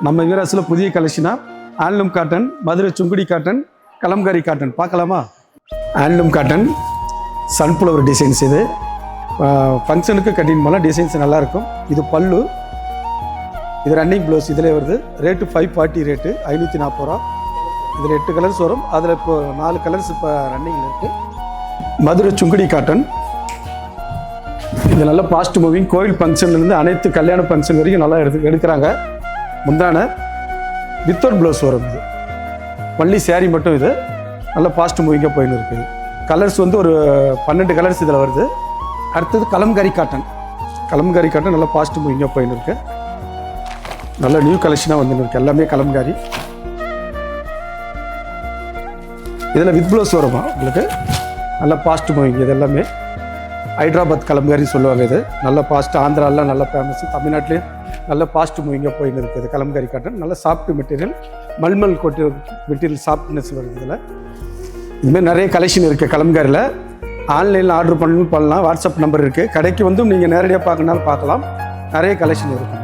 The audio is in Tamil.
நம்ம வீராஸில் புதிய கலெக்ஷனாக handloom cotton, Madurai Sungudi cotton, Kalamkari cotton பார்க்கலாமா? Handloom cotton sunflower designs. இது ஃபங்க்ஷனுக்கு கட்டின் போல டிசைன்ஸ் நல்லாயிருக்கும். இது பல்லு, இது ரன்னிங் ப்ளவுஸ். இதில் வருது. ரேட்டு 540 ரேட்டு, 540 ரூபா. இதில் 8 கலர்ஸ் வரும். அதில் இப்போ 4 கலர்ஸ் இப்போ ரன்னிங்கில் இருக்குது. மதுரை சுங்குடி காட்டன். இது நல்ல ஃபாஸ்ட் மூவிங். கோயில் ஃபங்க்ஷன்லேருந்து அனைத்து கல்யாண ஃபங்க்ஷன் வரைக்கும் நல்லா எடுக்கிறாங்க. முந்தான வித்தவுட் ப்ளவுஸ் வரும். இது ஒன்லி சேரீ மட்டும். இது நல்ல ஃபாஸ்ட் மூவிங்காக போயின்னு இருக்குது. கலர்ஸ் வந்து ஒரு 12 கலர்ஸ் இதில் வருது. அடுத்தது கலம்காரி காட்டன். கலம்காரி காட்டன் நல்லா ஃபாஸ்ட் மூவிங்காக போயின்னு இருக்குது. நல்ல நியூ கலெக்ஷனாக வந்துன்னு இருக்குது. எல்லாமே கலம்காரி. இதில் வித் ப்ளவுஸ் வருமா உங்களுக்கு. நல்லா ஃபாஸ்ட் மூவிங். இது எல்லாமே ஹைதராபாத் கலம்காரி சொல்லுவாங்க. இது நல்ல ஃபாஸ்ட். ஆந்திராலாம் நல்ல ஃபேமஸ். தமிழ்நாட்டிலேயும் நல்ல ஃபாஸ்ட் மூவிங்காக போயின்னு இருக்குது. கலம்காரி காட்டன் நல்ல சாஃப்ட் மெட்டீரியல். மல்மல் கொட்டி மெட்டீரியல் சாஃப்ட்னஸ் வருது. இதில் இதுமாதிரி நிறைய கலெக்ஷன் இருக்குது கலம்காரியில். ஆன்லைனில் ஆர்டர் பண்ணலாம். வாட்ஸ்அப் நம்பர் இருக்குது. கடைக்கு வந்து நீங்கள் நேரடியாக பார்க்கணுனாலும் பார்க்கலாம். நிறைய கலெக்ஷன் இருக்குது.